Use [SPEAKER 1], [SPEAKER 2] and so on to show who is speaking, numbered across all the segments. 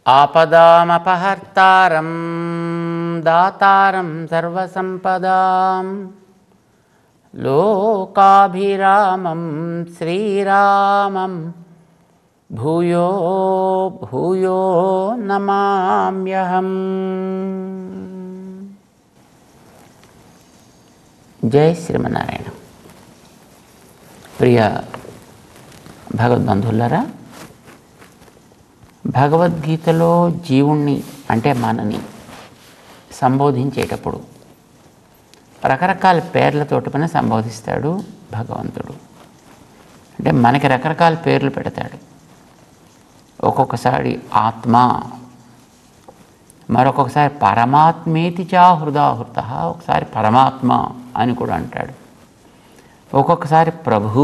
[SPEAKER 1] ఆపదామపహర్తారం దాతారం సర్వసంపదాం లోకాభిరామం శ్రీరామం భూయో భూయో నమామ్యహం. జై శ్రీమన్నారాయణ. ప్రియ భగవద్బంధువులారా, భగవద్గీతలో జీవుణ్ణి అంటే మనని సంబోధించేటప్పుడు రకరకాల పేర్లతోటి పని సంబోధిస్తాడు భగవంతుడు. అంటే మనకి రకరకాల పేర్లు పెడతాడు. ఒక్కొక్కసారి ఆత్మ, మరొకసారి పరమాత్మేతి చా హృదాహృత, ఒకసారి పరమాత్మ అని కూడా అంటాడు. ఒక్కొక్కసారి ప్రభు,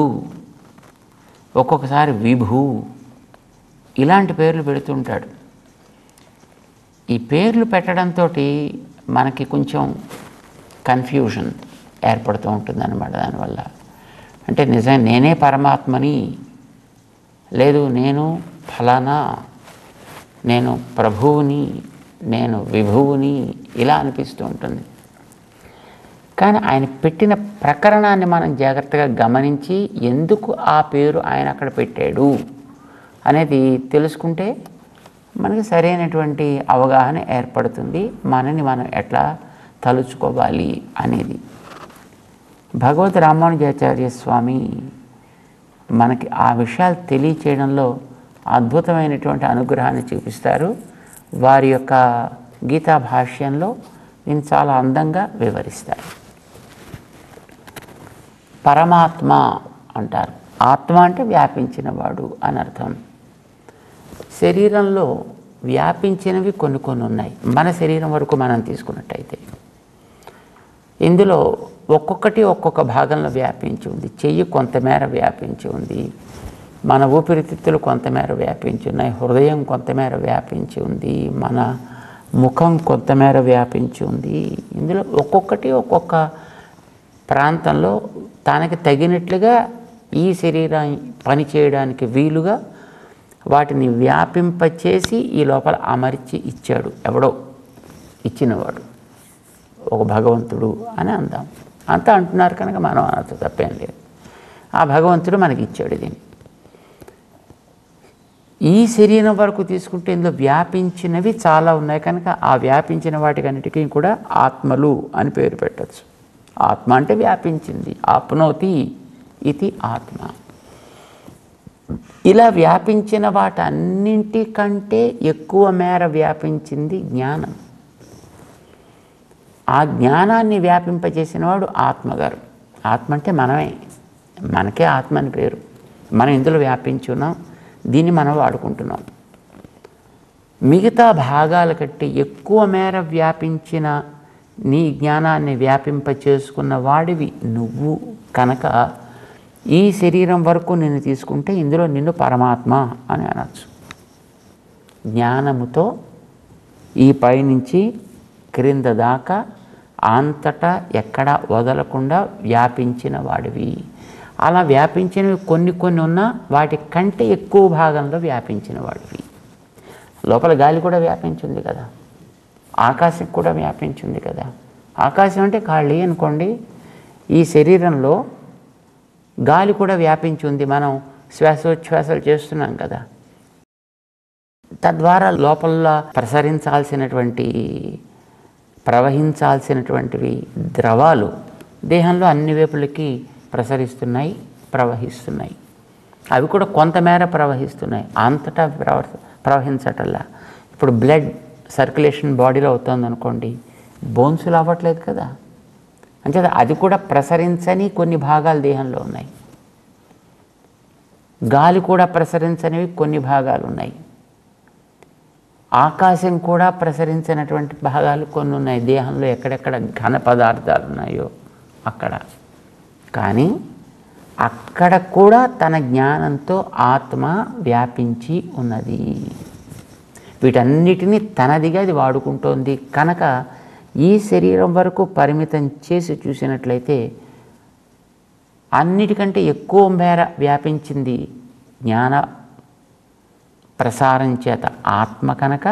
[SPEAKER 1] ఒక్కొక్కసారి విభు, ఇలాంటి పేర్లు పెడుతుంటాడు. ఈ పేర్లు పెట్టడంతో మనకి కొంచెం కన్ఫ్యూజన్ ఏర్పడుతూ ఉంటుంది అన్నమాట. దానివల్ల అంటే నిజంగా నేనే పరమాత్మని, లేదు నేను ఫలానా, నేను ప్రభువుని, నేను విభువుని, ఇలా అనిపిస్తూ ఉంటుంది. కానీ ఆయన పెట్టిన ప్రకరణాన్ని మనం జాగ్రత్తగా గమనించి ఎందుకు ఆ పేరు ఆయన అక్కడ పెట్టాడు అనేది తెలుసుకుంటే మనకి సరైనటువంటి అవగాహన ఏర్పడుతుంది. మనని మనం ఎట్లా తలుచుకోవాలి అనేది. భగవద్ రామానుజాచార్య స్వామి మనకి ఆ విషయాలు తెలియచేయడంలో అద్భుతమైనటువంటి అనుగ్రహాన్ని చూపిస్తారు. వారి యొక్క గీతా భాష్యంలో దీన్ని చాలా అందంగా వివరిస్తారు. పరమాత్మ అంటారు. ఆత్మ అంటే వ్యాపించినవాడు అని అర్థం. శరీరంలో వ్యాపించినవి కొన్ని ఉన్నాయి. మన శరీరం వరకు మనం తీసుకున్నట్టయితే ఇందులో ఒక్కొక్కటి ఒక్కొక్క భాగంలో వ్యాపించి ఉంది. చెయ్యి కొంతమేర వ్యాపించి ఉంది, మన ఊపిరితిత్తులు కొంతమేర వ్యాపించి ఉన్నాయి, హృదయం కొంతమేర వ్యాపించి ఉంది, మన ముఖం కొంతమేర వ్యాపించి ఉంది. ఇందులో ఒక్కొక్కటి ఒక్కొక్క ప్రాంతంలో తనకి తగినట్లుగా ఈ శరీరం పనిచేయడానికి వీలుగా వాటిని వ్యాపింపచేసి ఈ లోపల అమర్చి ఇచ్చాడు. ఎవడో ఇచ్చినవాడు ఒక భగవంతుడు అని అందాం. అంతా అంటున్నారు కనుక మనం అనొచ్చు, తప్పేం లేదు. ఆ భగవంతుడు మనకి ఇచ్చాడు దీన్ని. ఈ శరీరం వరకు తీసుకుంటే ఇందులో వ్యాపించినవి చాలా ఉన్నాయి కనుక ఆ వ్యాపించిన వాటికన్నిటికీ కూడా ఆత్మలు అని పేరు పెట్టచ్చు. ఆత్మ అంటే వ్యాపించింది. ఆప్నోతి ఇది ఆత్మ. ఇలా వ్యాపించిన వాటన్నింటికంటే ఎక్కువ మేర వ్యాపించింది జ్ఞానం. ఆ జ్ఞానాన్ని వ్యాపింపజేసిన వాడు ఆత్మగారు. ఆత్మ అంటే మనమే, మనకే ఆత్మ అని పేరు. మనం ఇందులో వ్యాపించున్నాం, దీన్ని మనం వాడుకుంటున్నాం. మిగతా భాగాల కంటే ఎక్కువ మేర వ్యాపించిన నీ జ్ఞానాన్ని వ్యాపింపచేసుకున్న వాడివి నువ్వు కనుక ఈ శరీరం వరకు నిన్ను తీసుకుంటే ఇందులో నిన్ను పరమాత్మ అని అనొచ్చు. జ్ఞానముతో ఈ పైనుంచి క్రింద దాకా అంతటా ఎక్కడా వదలకుండా వ్యాపించిన వాడివి. అలా వ్యాపించినవి కొన్ని ఉన్నా వాటి కంటే ఎక్కువ భాగంలో వ్యాపించిన వాడివి. లోపల గాలి కూడా వ్యాపించింది కదా, ఆకాశం కూడా వ్యాపించింది కదా. ఆకాశం అంటే ఖాళీ అనుకోండి. ఈ శరీరంలో గాలి కూడా వ్యాపించి ఉంది. మనం శ్వాసోచ్ఛ్వాసాలు చేస్తున్నాం కదా, తద్వారా లోపల ప్రవహించాల్సినటువంటివి ద్రవాలు దేహంలో అన్ని వైపులకి ప్రసరిస్తున్నాయి, ప్రవహిస్తున్నాయి. అవి కూడా కొంతమేర ప్రవహిస్తున్నాయి, అంతటా ప్రవహించటల్లా. ఇప్పుడు బ్లడ్ సర్క్యులేషన్ బాడీలో అవుతుంది అనుకోండి, బోన్సులు అవ్వట్లేదు కదా. అంటే అది కూడా ప్రసరించని కొన్ని భాగాలు దేహంలో ఉన్నాయి. గాలి కూడా ప్రసరించనివి కొన్ని భాగాలు ఉన్నాయి. ఆకాశం కూడా ప్రసరించినటువంటి భాగాలు కొన్ని ఉన్నాయి. దేహంలో ఎక్కడెక్కడ ఘన పదార్థాలు ఉన్నాయో అక్కడ. కానీ అక్కడ కూడా తన జ్ఞానంతో ఆత్మ వ్యాపించి ఉన్నది. వీటన్నిటినీ తనదిగా అది వాడుకుంటోంది కనుక ఈ శరీరం వరకు పరిమితం చేసి చూసినట్లయితే అన్నిటికంటే ఎక్కువ మేర వ్యాపించింది జ్ఞాన ప్రసారం చేత ఆత్మ కనుక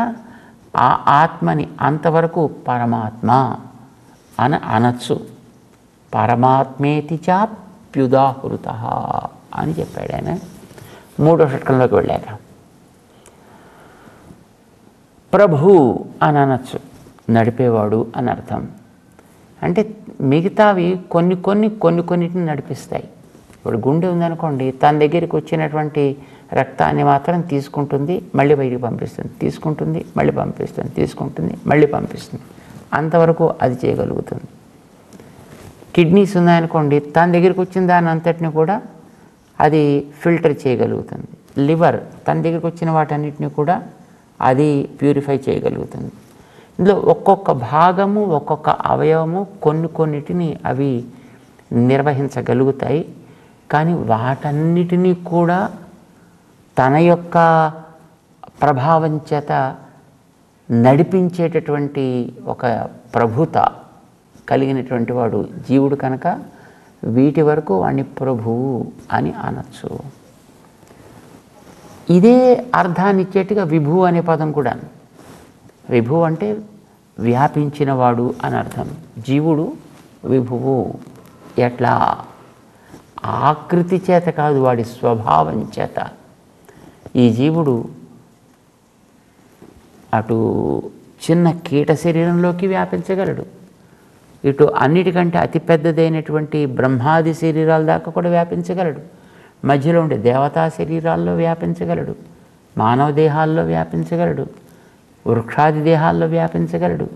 [SPEAKER 1] ఆ ఆత్మని అంతవరకు పరమాత్మ అనొచ్చు. పరమాత్మేతి చాప్యుదాహృత అని చెప్పాడు ఆయన 3వ షట్కంలోకి వెళ్ళాక. ప్రభు అని అనొచ్చు, నడిపేవాడు అని అర్థం. అంటే మిగతావి కొన్నిటిని నడిపిస్తాయి. ఇప్పుడు గుండె ఉందనుకోండి, తన దగ్గరికి వచ్చినటువంటి రక్తాన్ని మాత్రం తీసుకుంటుంది, మళ్ళీ బయటికి పంపిస్తుంది, తీసుకుంటుంది, మళ్ళీ పంపిస్తుంది, తీసుకుంటుంది, మళ్ళీ పంపిస్తుంది. అంతవరకు అది చేయగలుగుతుంది. కిడ్నీస్ ఉన్నాయనుకోండి, తన దగ్గరికి వచ్చిన దాని అంతటిని కూడా అది ఫిల్టర్ చేయగలుగుతుంది. లివర్ తన దగ్గరికి వచ్చిన వాటన్నిటిని కూడా అది ప్యూరిఫై చేయగలుగుతుంది. ఇందులో ఒక్కొక్క భాగము, ఒక్కొక్క అవయవము కొన్నిటిని అవి నిర్వహించగలుగుతాయి. కానీ వాటన్నిటినీ కూడా తన యొక్క ప్రభావం చేత నడిపించేటటువంటి ఒక ప్రభుత కలిగినటువంటి వాడు జీవుడు కనుక వీటి వరకు వాణ్ణి ప్రభువు అని అనొచ్చు. ఇదే అర్థాన్ని ఇచ్చేట్టుగా విభు అనే పదం కూడా. విభు అంటే వ్యాపించినవాడు అని అర్థం. జీవుడు విభువు. ఎట్లా? ఆకృతి చేత కాదు, వాడి స్వభావం చేత. ఈ జీవుడు అటు చిన్న కీట శరీరంలోకి వ్యాపించగలడు, ఇటు అన్నిటికంటే అతిపెద్దదైనటువంటి బ్రహ్మాది శరీరాల దాకా కూడా వ్యాపించగలడు, మధ్యలో ఉండే దేవతా శరీరాల్లో వ్యాపించగలడు, మానవ దేహాల్లో వ్యాపించగలడు, వృక్షాది దేహాల్లో వ్యాపించగలడు.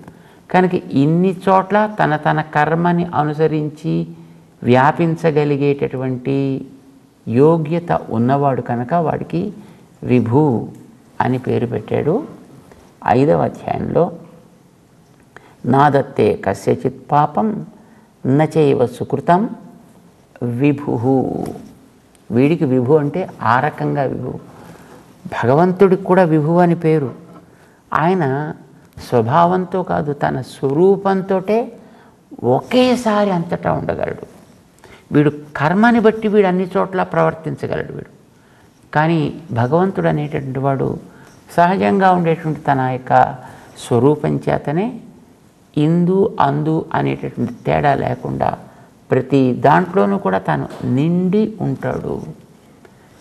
[SPEAKER 1] కనుక ఇన్ని చోట్ల తన కర్మని అనుసరించి వ్యాపించగలిగేటటువంటి యోగ్యత ఉన్నవాడు కనుక వాడికి విభు అని పేరు పెట్టాడు. 5వ అధ్యాయంలో నాదత్తే కస్యచిత్ పాపం నచైవ సుకృతం విభు. వీడికి విభు అంటే ఆ రకంగా విభు. భగవంతుడికి కూడా విభు అని పేరు. ఆయన స్వభావంతో కాదు, తన స్వరూపంతో ఒకేసారి అంతటా ఉండగలడు. వీడు కర్మని బట్టి వీడు అన్ని చోట్ల ప్రవర్తించగలడు వీడు. కానీ భగవంతుడు అనేటటువంటి వాడు సహజంగా ఉండేటువంటి తన యొక్క స్వరూపం చేతనే ఇందు అందు అనేటటువంటి తేడా లేకుండా ప్రతి దాంట్లోనూ కూడా తాను నిండి ఉంటాడు.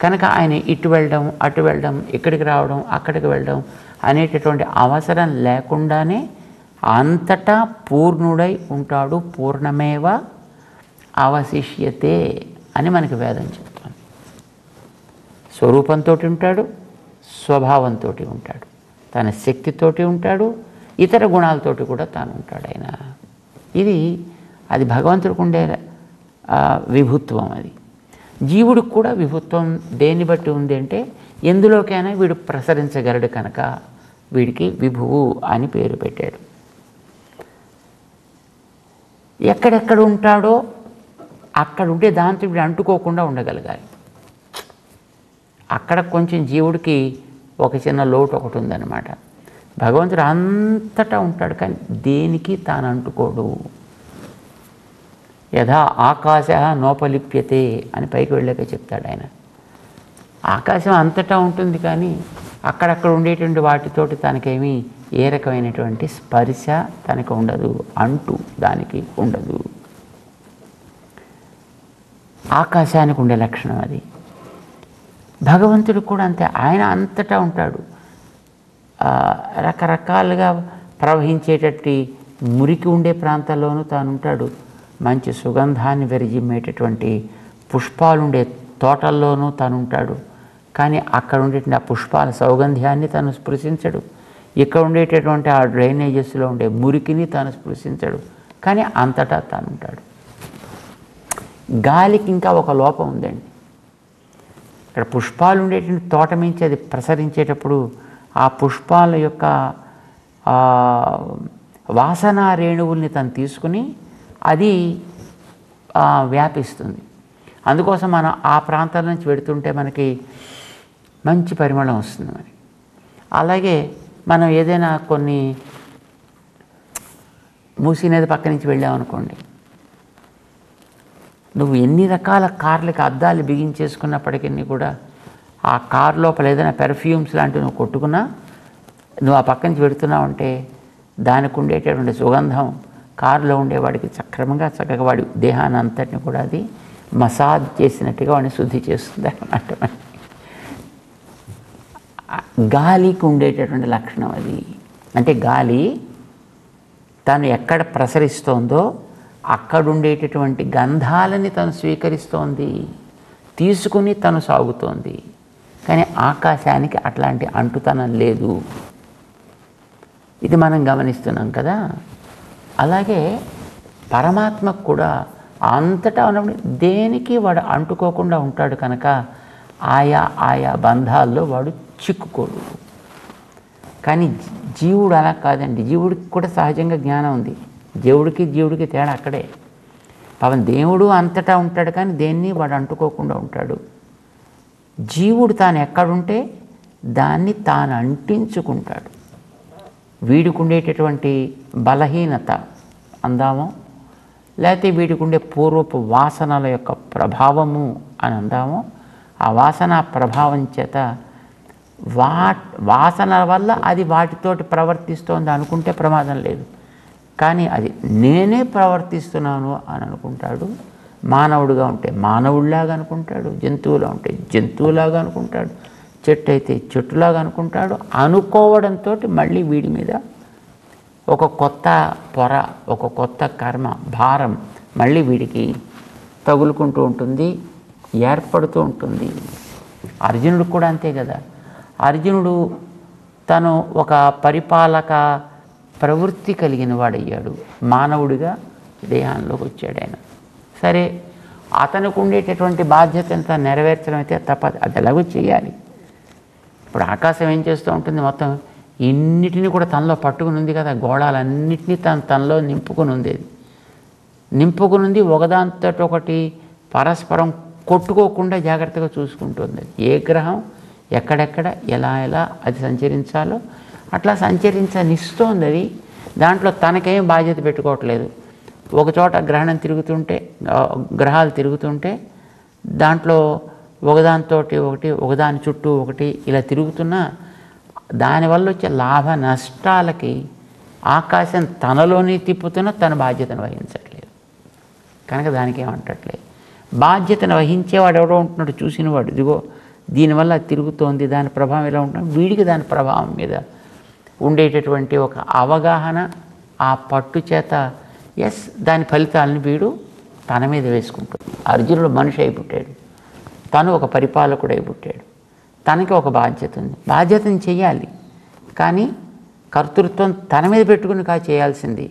[SPEAKER 1] కనుక ఆయన ఇటు వెళ్ళడం, అటు వెళ్ళడం, ఇక్కడికి రావడం, అక్కడికి వెళ్ళడం అనేటటువంటి అవసరం లేకుండానే అంతటా పూర్ణుడై ఉంటాడు. పూర్ణమేవ అవశిష్యతే అని మనకి వేదం చెప్తుంది. స్వరూపంతో ఉంటాడు, స్వభావంతో ఉంటాడు, తన శక్తితోటి ఉంటాడు, ఇతర గుణాలతోటి కూడా తాను ఉంటాడు ఆయన. అది భగవంతుడికి ఉండే విభుత్వం. అది జీవుడికి కూడా విభుత్వం దేన్ని బట్టి ఉంది అంటే ఎందులోకైనా వీడు ప్రసరించగలడు కనుక వీడికి విభువు అని పేరు పెట్టాడు. ఎక్కడెక్కడ ఉంటాడో అక్కడ ఉంటే దాంతో వీడు అంటుకోకుండా ఉండగలగాలి. అక్కడ కొంచెం జీవుడికి ఒక చిన్న లోటు ఒకటి ఉందన్నమాట. భగవంతుడు అంతటా ఉంటాడు కానీ దేనికి తాను అంటుకోడు. యథా ఆకాశ నోపలిప్యతే అని పైకి వెళ్ళాక చెప్తాడు ఆయన. ఆకాశం అంతటా ఉంటుంది కానీ అక్కడక్కడ ఉండేటువంటి వాటితోటి తనకేమీ ఏ రకమైనటువంటి స్పర్శ తనకు ఉండదు, అంటూ దానికి ఉండదు. ఆకాశానికి ఉండే లక్షణం అది. భగవంతుడు కూడా అంతే, ఆయన అంతటా ఉంటాడు. రకరకాలుగా ప్రవహించేటట్టు మురికి ఉండే ప్రాంతాల్లోనూ తాను ఉంటాడు. మంచి సుగంధాన్ని వెరజిమ్మేటటువంటి పుష్పాలుండే తోటల్లోనూ తాను ఉంటాడు. కానీ అక్కడ ఉండేటువంటి ఆ పుష్పాల సౌగంధ్యాన్ని తాను స్పృశించడు. ఇక్కడ ఉండేటటువంటి ఆ డ్రైనేజెస్లో ఉండే మురికిని తాను స్పృశించడు. కానీ అంతటా తాను ఉంటాడు. గాలికి ఇంకా ఒక లోపం ఉందండి. ఇక్కడ పుష్పాలు ఉండేటువంటి తోట మించి అది ప్రసరించేటప్పుడు ఆ పుష్పాల యొక్క వాసన రేణువుల్ని తను తీసుకుని అది వ్యాపిస్తుంది. అందుకోసం మనం ఆ ప్రాంతాల నుంచి వెడుతుంటే మనకి మంచి పరిమళం వస్తుంది. మరి అలాగే మనం ఏదైనా కొన్ని మూసీ నది పక్క నుంచి వెళ్ళామనుకోండి, నువ్వు ఎన్ని రకాల కార్లకి అద్దాలు బిగించేసుకున్నప్పటికీ కూడా ఆ కారు లోపల ఏదైనా పెర్ఫ్యూమ్స్ లాంటివి నువ్వు కొట్టుకున్నా, నువ్వు ఆ పక్క నుంచి పెడుతున్నావు అంటే దానికి ఉండేటటువంటి సుగంధం కారులో ఉండేవాడికి సక్రమంగా చక్కగా వాడి దేహాన్ని అంతటిని కూడా అది మసాజ్ చేసినట్టుగా వాడిని శుద్ధి చేస్తుంది అన్నమాట. గాలికి ఉండేటటువంటి లక్షణం అది. అంటే గాలి తను ఎక్కడ ప్రసరిస్తోందో అక్కడ ఉండేటటువంటి గంధాలని తను స్వీకరిస్తోంది, తీసుకుని తను సాగుతోంది. కానీ ఆకాశానికి అట్లాంటి అంటుతనం లేదు. ఇది మనం గమనిస్తున్నాం కదా. అలాగే పరమాత్మకు కూడా అంతటా ఉన్నప్పుడు దేనికి వాడు అంటుకోకుండా ఉంటాడు కనుక ఆయా బంధాల్లో వాడు చిక్కుకోడు. కానీ జీవుడు అలా కాదండి. జీవుడికి కూడా సహజంగా జ్ఞానం ఉంది. జీవుడికి తేడా అక్కడే. పాపం దేవుడు అంతటా ఉంటాడు కానీ దేన్ని వాడు అంటుకోకుండా ఉంటాడు. జీవుడు తాను ఎక్కడుంటే దాన్ని తాను అంటించుకుంటాడు. వీడికి ఉండేటటువంటి బలహీనత అందామో, లేకపోతే వీడికి ఉండే పూర్వపు వాసనల యొక్క ప్రభావము అని అందామో, ఆ వాసన ప్రభావం చేత వాసన వల్ల అది వాటితోటి ప్రవర్తిస్తోంది అనుకుంటే ప్రమాదం లేదు. కానీ అది నేనే ప్రవర్తిస్తున్నాను అని అనుకుంటాడు. మానవుడిగా ఉంటే మానవుడిలాగా అనుకుంటాడు, జంతువులా ఉంటే జంతువులాగా అనుకుంటాడు, చెట్టు అయితే చెట్టులాగా అనుకుంటాడు. అనుకోవడంతో మళ్ళీ వీడి మీద ఒక కొత్త పొర, ఒక కొత్త కర్మ భారం మళ్ళీ వీడికి తగులుకుంటూ ఉంటుంది, ఏర్పడుతూ ఉంటుంది. అర్జునుడు కూడా అంతే కదా. అర్జునుడు తను ఒక పరిపాలక ప్రవృత్తి కలిగిన వాడయ్యాడు. మానవుడిగా దేహంలోకి వచ్చాడు ఆయన. సరే, అతనికి ఉండేటటువంటి బాధ్యత ఎంత నెరవేర్చడం అయితే తప్పదు, అది ఎలాగో చేయాలి. ఇప్పుడు ఆకాశం ఏం చేస్తూ ఉంటుంది, మొత్తం ఇన్నిటిని కూడా తనలో పట్టుకుని ఉంది కదా, గోళాలన్నింటినీ తనలో నింపుకొని ఉండేది. నింపుకుని ఉంది, ఒకదాంతో ఒకటి పరస్పరం కొట్టుకోకుండా జాగ్రత్తగా చూసుకుంటుంది. ఏ గ్రహం ఎక్కడెక్కడ ఎలా అది సంచరించాలో అట్లా సంచరించనిస్తోంది. అది దాంట్లో తనకేం బాధ్యత పెట్టుకోవట్లేదు. ఒకచోట గ్రహాలు తిరుగుతుంటే దాంట్లో ఒకదానితో ఒకటి, ఒకదాని చుట్టూ ఒకటి ఇలా తిరుగుతున్నా దానివల్ల వచ్చే లాభ నష్టాలకి ఆకాశం తనలోనే తిప్పుతున్నా తన బాధ్యతను వహించట్లేదు కనుక దానికి ఏమంటట్లేదు. బాధ్యతను వహించేవాడు ఎవడో ఉంటున్నాడు, చూసినవాడు, ఇదిగో దీనివల్ల తిరుగుతోంది, దాని ప్రభావం ఎలా ఉంటున్నాడు, వీడికి దాని ప్రభావం మీద ఉండేటటువంటి ఒక అవగాహన, ఆ పట్టు చేత దాని ఫలితాలను వీడు తన మీద వేసుకుంటాడు. అర్జునుడు మనిషి అయి పుట్టాడు, తను ఒక పరిపాలకుడు అయి పుట్టాడు, తనకి ఒక బాధ్యత ఉంది, బాధ్యతను చేయాలి. కానీ కర్తృత్వం తన మీద పెట్టుకుని చేయాల్సింది.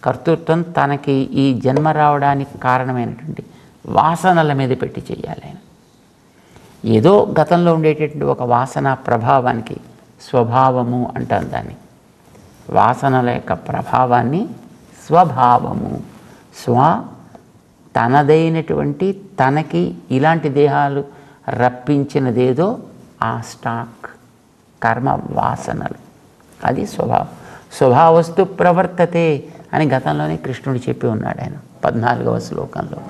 [SPEAKER 1] కర్తృత్వం తనకి ఈ జన్మ రావడానికి కారణమైనటువంటి వాసనల మీద పెట్టి చేయాలి. ఆయన ఏదో గతంలో ఉండేటటువంటి ఒక వాసన ప్రభావానికి స్వభావము అంటాం దాన్ని. వాసనల యొక్క ప్రభావాన్ని స్వభావము, తనదైనటువంటి తనకి ఇలాంటి దేహాలు రప్పించినదేదో ఆ స్టాక్ కర్మ వాసనలు, అది స్వభావస్తు ప్రవర్తతే అని గతంలోనే కృష్ణుడు చెప్పి ఉన్నాడు ఆయన 14వ శ్లోకంలో.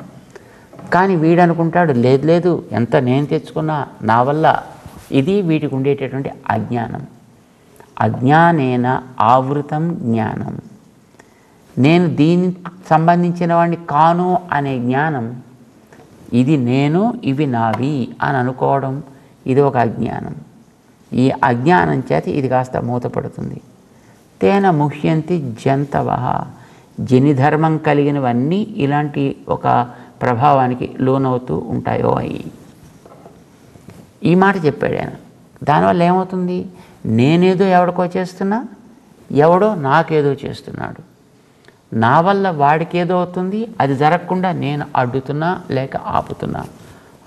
[SPEAKER 1] కానీ వీడనుకుంటాడు లేదు ఎంత నేను తెచ్చుకున్నా నా వల్ల, ఇది వీటికి ఉండేటటువంటి అజ్ఞానం. అజ్ఞానేన ఆవృతం జ్ఞానం, నేను దీనికి సంబంధించిన వాడిని కాను అనే జ్ఞానం, ఇది నేను ఇవి నావి అని అనుకోవడం, ఇది ఒక అజ్ఞానం. ఈ అజ్ఞానం చేత ఇది కాస్త మూతపడుతుంది. తేన ముహ్యంతి జంతవః, జనిధర్మం కలిగినవన్నీ ఇలాంటి ఒక ప్రభావానికి లోనవుతూ ఉంటాయో అయి. ఈ మాట చెప్పాడు ఆయన. దానివల్ల ఏమవుతుంది, నేనేదో ఎవడికో చేస్తున్నా, ఎవడో నాకేదో చేస్తున్నాడు, నా వల్ల వాడికి ఏదో అవుతుంది, అది జరగకుండా నేను అడ్డుతున్నా లేక ఆపుతున్నా.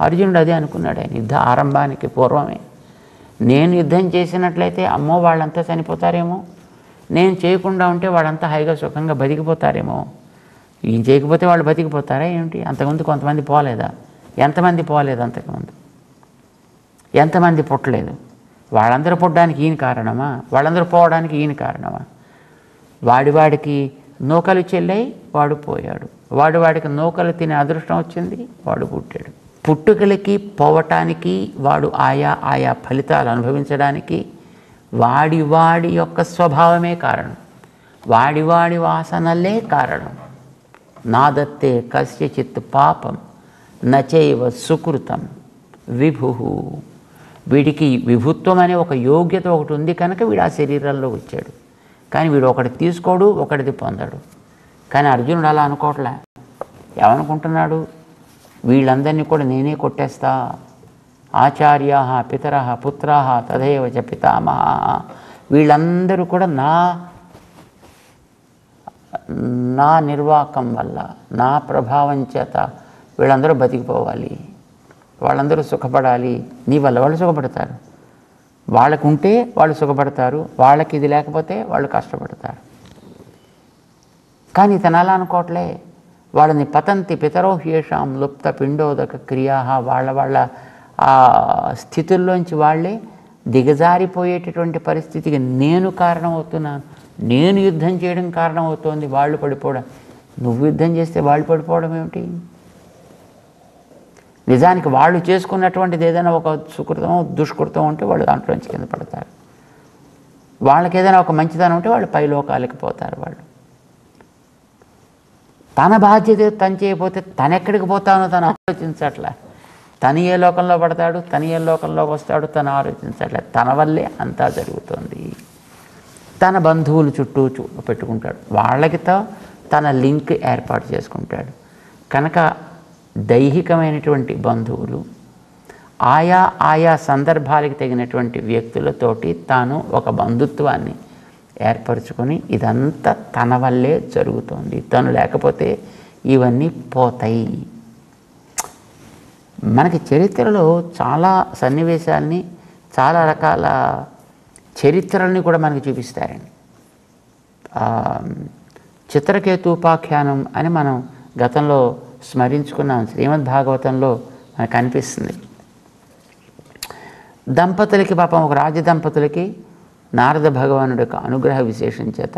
[SPEAKER 1] అర్జునుడు అదే అనుకున్నాడు ఆయన యుద్ధ ఆరంభానికి పూర్వమే. నేను యుద్ధం చేసినట్లయితే అమ్మో వాళ్ళంతా చనిపోతారేమో, నేను చేయకుండా ఉంటే వాళ్ళంతా హాయిగా సుఖంగా బతికిపోతారేమో. ఏం చేయకపోతే వాళ్ళు బతికిపోతారా ఏమిటి? అంతకుముందు కొంతమంది పోలేదా? ఎంతమంది పోలేదు అంతకుముందు? ఎంతమంది పుట్టలేదు? వాళ్ళందరూ పుట్టడానికి ఈయన కారణమా? వాళ్ళందరూ పోవడానికి ఈయన కారణమా? వాడికి నూకలు చెల్లాయి, వాడు పోయాడు. వాడికి నూకలు తినే అదృష్టం వచ్చింది, వాడు పుట్టాడు. పుట్టుకలకి పోవటానికి వాడు ఆయా ఫలితాలు అనుభవించడానికి వాడి యొక్క స్వభావమే కారణం, వాడి వాసనలే కారణం. నాదత్తే కస్యచిత్ పాపం నచైవ సుకృతం విభు. వీడికి విభుత్వం అనే ఒక యోగ్యత ఒకటి ఉంది కనుక వీడు ఆ శరీరంలో వచ్చాడు. కానీ వీడు ఒకటి తీసుకోడు, ఒకటిది పొందడు. కానీ అర్జునుడు అలా అనుకోవట్లే. ఏమనుకుంటున్నాడు? వీళ్ళందరినీ కూడా నేనే కొట్టేస్తా. ఆచార్యా పితర పుత్రా తథైవ చ పితామహ, వీళ్ళందరూ కూడా నా నిర్వాకం వల్ల, నా ప్రభావం చేత వీళ్ళందరూ బతికిపోవాలి, వాళ్ళందరూ సుఖపడాలి. నీ వల్ల వాళ్ళు సుఖపడతారు. వాళ్ళకు ఉంటే వాళ్ళు సుఖపడతారు, వాళ్ళకి ఇది లేకపోతే వాళ్ళు కష్టపడతారు. కానీ తను అలా అనుకోవట్లే. వాళ్ళని పతంతి పితరో హ్యేషాం లుప్త పిండోదక క్రియా, వాళ్ళ ఆ స్థితుల్లోంచి వాళ్ళే దిగజారిపోయేటటువంటి పరిస్థితికి నేను కారణమవుతున్నాను. నేను యుద్ధం చేయడం కారణమవుతోంది వాళ్ళు పడిపోవడం. నువ్వు యుద్ధం చేస్తే వాళ్ళు పడిపోవడం ఏమిటి? నిజానికి వాళ్ళు చేసుకున్నటువంటిది ఏదైనా ఒక సుకృతమో దుష్కృతం ఉంటే వాళ్ళు దాంట్లోంచి కింద పడతారు. వాళ్ళకి ఏదైనా ఒక మంచిదనం ఉంటే వాళ్ళు పై లోకాలకి పోతారు. వాళ్ళు తన బాధ్యత తను చేయకపోతే తను ఎక్కడికి పోతానో తను ఆలోచించట్లే. తను ఏ లోకంలో పడతాడు, తను ఏ లోకంలోకి వస్తాడు తను ఆలోచించట్లే. తన వల్లే అంతా జరుగుతుంది. తన బంధువులు చుట్టూ పెట్టుకుంటాడు, వాళ్ళకితో తన లింక్ ఏర్పాటు చేసుకుంటాడు. కనుక దైహికమైనటువంటి బంధువులు ఆయా సందర్భాలకు తగినటువంటి వ్యక్తులతోటి తాను ఒక బంధుత్వాన్ని ఏర్పరచుకొని ఇదంతా తన వల్లే జరుగుతుంది. తను లేకపోతే ఇవన్నీ పోతాయి. మనకి చరిత్రలో చాలా సన్నివేశాలని, చాలా రకాల చరిత్రల్ని కూడా మనకి చూపిస్తారండి. చిత్రకేతూపాఖ్యానం అని మనం గతంలో స్మరించుకున్నాం. శ్రీమద్భాగవతంలో మనకు అనిపిస్తుంది. దంపతులకి పాపం ఒక రాజదంపతులకి నారద భగవానుడి యొక్క అనుగ్రహ విశేషం చేత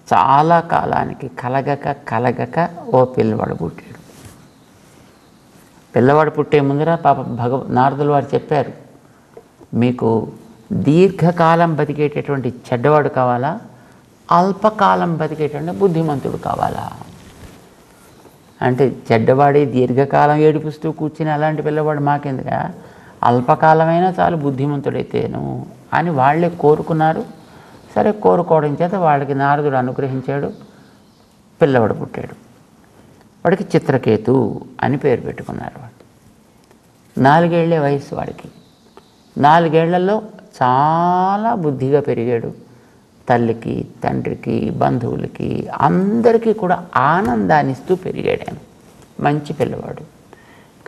[SPEAKER 1] చాలా కాలానికి కలగక ఓ పిల్లవాడు పుట్టాడు. పిల్లవాడు పుట్టే ముందర పాప నారదులు వారు చెప్పారు, మీకు దీర్ఘకాలం బతికేటటువంటి చెడ్డవాడు కావాలా, అల్పకాలం బతికేటటువంటి బుద్ధిమంతుడు కావాలా? అంటే చెడ్డవాడి దీర్ఘకాలం ఏడిపిస్తూ కూర్చుని అలాంటి పిల్లవాడు మాకెందుగా, అల్పకాలమైనా చాలు బుద్ధిమంతుడైతేను అని వాళ్ళే కోరుకున్నారు. సరే, కోరుకోవడం చేత వాళ్ళకి నారదుడు అనుగ్రహించాడు. పిల్లవాడు పుట్టాడు. వాడికి చిత్రకేతు అని పేరు పెట్టుకున్నారు. వాడు 4 ఏళ్లే వయసు వాడికి. 4 ఏళ్లలో చాలా బుద్ధిగా పెరిగాడు. తల్లికి, తండ్రికి, బంధువులకి అందరికీ కూడా ఆనందాన్ని ఇస్తూ పెరిగాడు. ఆయన మంచి పిల్లవాడు.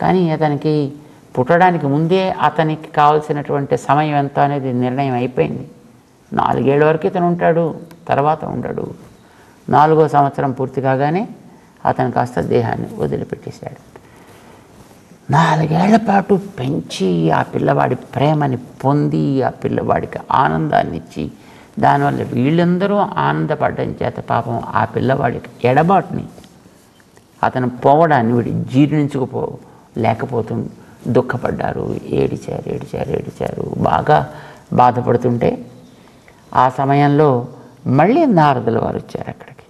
[SPEAKER 1] కానీ అతనికి పుట్టడానికి ముందే అతనికి కావాల్సినటువంటి సమయం ఎంత అనేది నిర్ణయం అయిపోయింది. 4 ఏళ్ల వరకు ఇతను ఉంటాడు, తర్వాత ఉండడు. 4వ సంవత్సరం పూర్తి కాగానే అతను కాస్త దేహాన్ని వదిలిపెట్టేశాడు. 4 ఏళ్ల పాటు పెంచి ఆ పిల్లవాడి ప్రేమని పొంది ఆ పిల్లవాడికి ఆనందాన్ని ఇచ్చి దానివల్ల వీళ్ళందరూ ఆనందపడడం చేత పాపం ఆ పిల్లవాడికి ఎడబాటుని, అతను పోవడాన్ని వీడు జీర్ణించుకోలేకపోతూ దుఃఖపడ్డారు. ఏడిచారు. బాగా బాధపడుతుంటే ఆ సమయంలో మళ్ళీ నారదుల వారు వచ్చారు. అక్కడికి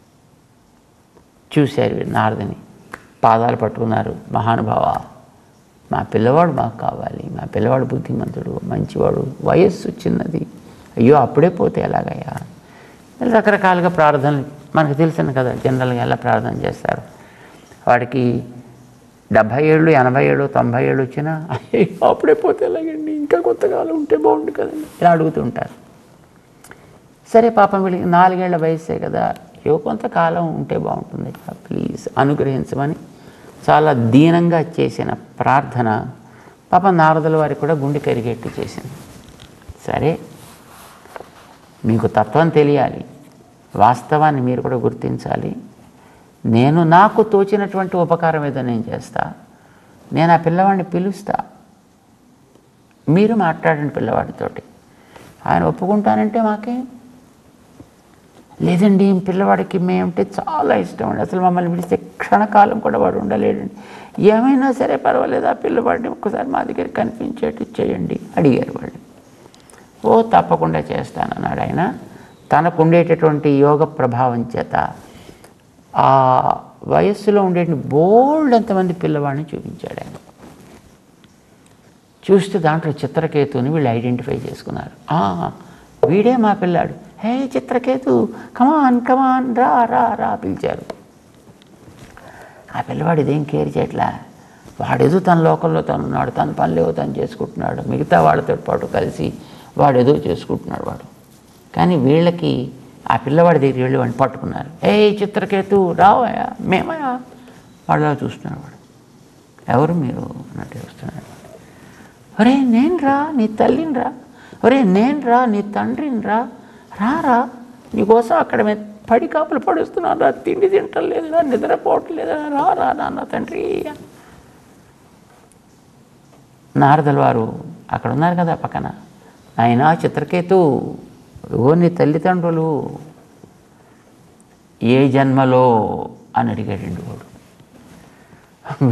[SPEAKER 1] చూశారు నారదుని, పాదాలు పట్టుకున్నారు. మహానుభావ, మా పిల్లవాడు మాకు కావాలి, మా పిల్లవాడు బుద్ధిమంతుడు, మంచివాడు, వయస్సు చిన్నది, అయ్యో అప్పుడే పోతే ఎలాగయ్యా? రకరకాలుగా ప్రార్థనలు మనకు తెలిసిన కదా, జనరల్గా ఎలా ప్రార్థన చేస్తారు. వాడికి 70 ఏళ్ళు, 80 ఏళ్ళు, 90 ఏళ్ళు వచ్చినా అయ్యో అప్పుడే పోతే ఎలాగండి, ఇంకా కొంతకాలం ఉంటే బాగుండు కదండి, ఇలా అడుగుతుంటారు. సరే, పాపం వీళ్ళకి 4 ఏళ్ల వయస్సే కదా, కొంతకాలం ఉంటే బాగుంటుంది కదా, ప్లీజ్ అనుగ్రహించమని చాలా దీనంగా చేసిన ప్రార్థన పాపం నారదుల వారికి కూడా గుండె కరిగేట్టు చేసింది. సరే, మీకు తత్వం తెలియాలి, వాస్తవాన్ని మీరు కూడా గుర్తించాలి. నాకు తోచినటువంటి ఉపకారం ఏదో నేను చేస్తా. నేను ఆ పిల్లవాడిని పిలుస్తా, మీరు మాట్లాడండి పిల్లవాడితోటి. ఆయన ఒప్పుకుంటానంటే మాకే లేదండి, పిల్లవాడికి మేమంటే చాలా ఇష్టం అండి, అసలు మమ్మల్ని విడిస్తే క్షణకాలం కూడా వాడు ఉండలేడండి, ఏమైనా సరే పర్వాలేదు ఆ పిల్లవాడిని ఒక్కసారి మా దగ్గర కనిపించేట్టు చేయండి అడిగారు వాళ్ళు. ఓ తప్పకుండా చేస్తానన్నాడు ఆయన. తనకు ఉండేటటువంటి యోగ ప్రభావం చేత ఆ వయస్సులో ఉండే బోల్డ్ ఎంతమంది పిల్లవాడిని చూపించాడు ఆయన. చూస్తే దాంట్లో చిత్రకేతుని వీళ్ళు ఐడెంటిఫై చేసుకున్నారు. వీడే మా పిల్లాడు, హే చిత్రకేతు కమాన్ కమాన్ రా రా రా పిలిచారు. ఆ పిల్లవాడు ఇదేం కేర్ చేయట్లా, వాడేదో తన లోకల్లో తను ఉన్నాడు, తన పనులేవో తను చేసుకుంటున్నాడు, మిగతా వాళ్ళతో పాటు కలిసి వాడేదో చేసుకుంటున్నాడు వాడు. కానీ వీళ్ళకి ఆ పిల్లవాడి దగ్గర వెళ్ళి వాడిని పట్టుకున్నారు. ఏ చిత్రకేతు రావయా, మేమయా వాడులా చూస్తున్నాడు వాడు. ఎవరు మీరు అన్నట్టు చూస్తున్నాడు. ఒరే నేను రా నీ తల్లిని రా, ఒరే నేను రా నీ తండ్రిని రా, రారా నీకోసం అక్కడ పడి కాపులు పడుస్తున్నాను రా, తిండి తింటం లేదా, నిద్రపోవటం లేదా, రా రా నాన్న తండ్రి. నారదుల వారు అక్కడ ఉన్నారు కదా పక్కన, ఆయన చిత్రకేతు ఓ నీ తల్లిదండ్రులు ఏ జన్మలో అని అడిగాడండి వాడు.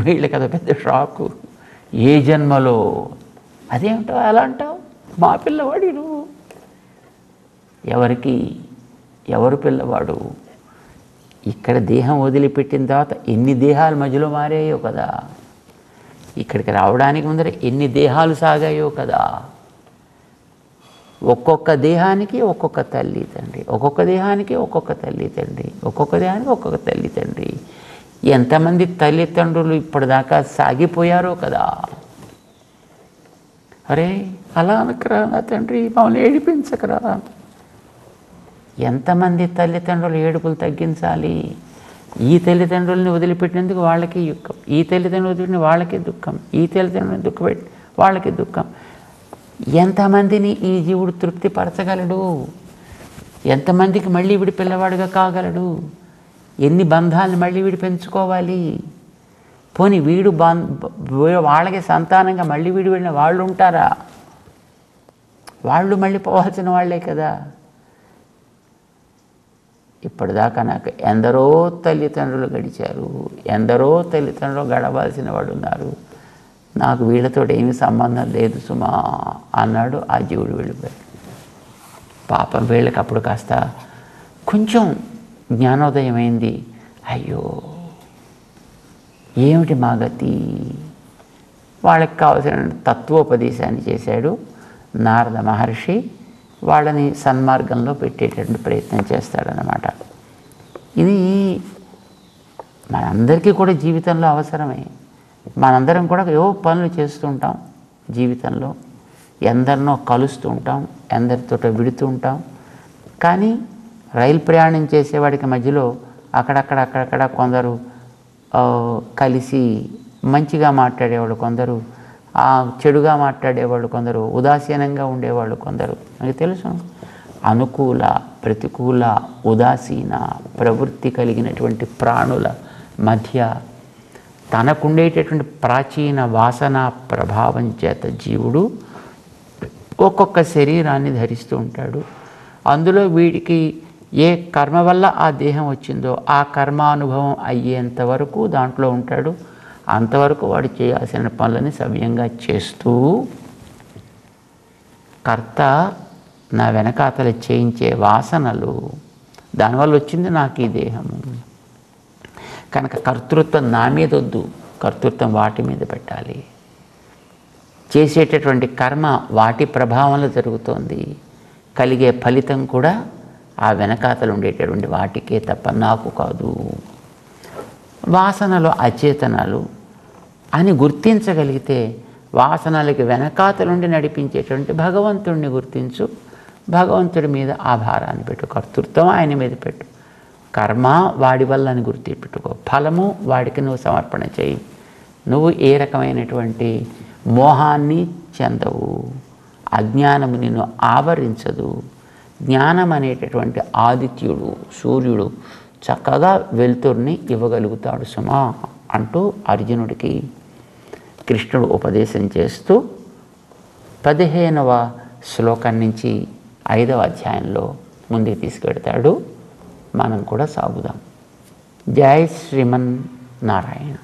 [SPEAKER 1] వీళ్ళకి కదా పెద్ద షాకు. ఏ జన్మలో, అదేమిటావు అలా అంటావు, మా పిల్లవాడి నువ్వు. ఎవరు పిల్లవాడు? ఇక్కడ దేహం వదిలిపెట్టిన తర్వాత ఎన్ని దేహాల మధ్యలో మారాయో కదా, ఇక్కడికి రావడానికి ముందర ఎన్ని దేహాలు సాగాయో కదా. ఒక్కొక్క దేహానికి ఒక్కొక్క తల్లి తండ్రి, ఒక్కొక్క దేహానికి ఒక్కొక్క తల్లి తండ్రి, ఒక్కొక్క దేహానికి ఒక్కొక్క తల్లి తండ్రి. ఎంతమంది తల్లిదండ్రులు ఇప్పటిదాకా సాగిపోయారో కదా. అరే అలా అనకరా నా తండ్రి, మమ్మల్ని ఏడిపించకరా. ఎంతమంది తల్లిదండ్రులు ఏడుపులు తగ్గించాలి? ఈ తల్లిదండ్రులని వదిలిపెట్టినందుకు వాళ్ళకి దుఃఖం, ఈ తల్లిదండ్రులు వదిలిపెట్టిన వాళ్ళకి దుఃఖం, ఈ తల్లిదండ్రులను దుఃఖపెట్టి వాళ్ళకి దుఃఖం. ఎంతమందిని ఈ జీవుడు తృప్తిపరచగలడు? ఎంతమందికి మళ్ళీ వీడి పిల్లవాడుగా కాగలడు? ఎన్ని బంధాలను మళ్ళీ వీడు పెంచుకోవాలి? పోనీ వీడు వాళ్ళకి సంతానంగా మళ్ళీ వీడు వెళ్ళిన వాళ్ళు ఉంటారా? వాళ్ళు మళ్ళీ పోవాల్సిన వాళ్ళే కదా. ఇప్పటిదాకా నాకు ఎందరో తల్లిదండ్రులు గడిచారు, ఎందరో తల్లిదండ్రులు గడవాల్సిన వాళ్ళు ఉన్నారు, నాకు వీళ్ళతో ఏమీ సంబంధం లేదు సుమా అన్నాడు ఆ జీవుడు. వెళ్ళిపోయాడు. పాపం వీళ్ళకి అప్పుడు కాస్త కొంచెం జ్ఞానోదయం అయింది. అయ్యో ఏమిటి మా గతి? వాళ్ళకి కావాల్సిన తత్వోపదేశాన్ని చేశాడు నారద మహర్షి. వాళ్ళని సన్మార్గంలో పెట్టేటటువంటి ప్రయత్నం చేస్తాడనమాట. ఇది మనందరికీ కూడా జీవితంలో అవసరమే. మనందరం కూడా ఏవో పనులు చేస్తూ ఉంటాం జీవితంలో, ఎందరినో కలుస్తూ ఉంటాం, ఎందరితో విడుతూ ఉంటాం. కానీ రైలు ప్రయాణం చేసేవాడికి మధ్యలో అక్కడక్కడ కొందరు కలిసి మంచిగా మాట్లాడేవాళ్ళు కొందరు, చెడుగా మాట్లాడేవాళ్ళు కొందరు, ఉదాసీనంగా ఉండేవాళ్ళు కొందరు. నాకు తెలుసు. అనుకూల ప్రతికూల ఉదాసీన ప్రవృత్తి కలిగినటువంటి ప్రాణుల మధ్య తనకుండేటటువంటి ప్రాచీన వాసన ప్రభావం చేత జీవుడు ఒక్కొక్క శరీరాన్ని ధరిస్తూ ఉంటాడు. అందులో వీడికి ఏ కర్మ వల్ల ఆ దేహం వచ్చిందో ఆ కర్మానుభవం అయ్యేంత వరకు దాంట్లో ఉంటాడు. అంతవరకు వాడు చేయాల్సిన పనులని సవ్యంగా చేస్తూ, కర్త నా వెనకాతలు చేయించే వాసనలు, దానివల్ల వచ్చింది నాకు ఈ దేహము కనుక కర్తృత్వం నా మీద వద్దు, కర్తృత్వం వాటి మీద పెట్టాలి. చేసేటటువంటి కర్మ వాటి ప్రభావంలో జరుగుతోంది, కలిగే ఫలితం కూడా ఆ వెనకాతలు ఉండేటటువంటి వాటికే తప్ప నాకు కాదు. వాసనలు అచేతనాలు అని గుర్తించగలిగితే వాసనలకి వెనకాతలుండి నడిపించేటువంటి భగవంతుడిని గుర్తించు, భగవంతుడి మీద ఆ భారాన్ని పెట్టు, కర్తృత్వం ఆయన మీద పెట్టు, కర్మ వాడి వల్ల అని గుర్తుపెట్టుకో, ఫలము వాడికి నువ్వు సమర్పణ చేయి. నువ్వు ఏ రకమైనటువంటి మోహాన్ని చెందవు, అజ్ఞానము నిన్ను ఆవరించదు. జ్ఞానం అనేటటువంటి ఆదిత్యుడు సూర్యుడు చక్కగా వెలుతురుని ఇవ్వగలుగుతాడు సుమా అంటూ అర్జునుడికి కృష్ణుడు ఉపదేశం చేస్తూ 15వ శ్లోకం నుంచి 5వ అధ్యాయంలో ముందుకు తీసుకెడతాడు. మనం కూడా సాగుదాం. జై శ్రీమన్ నారాయణ.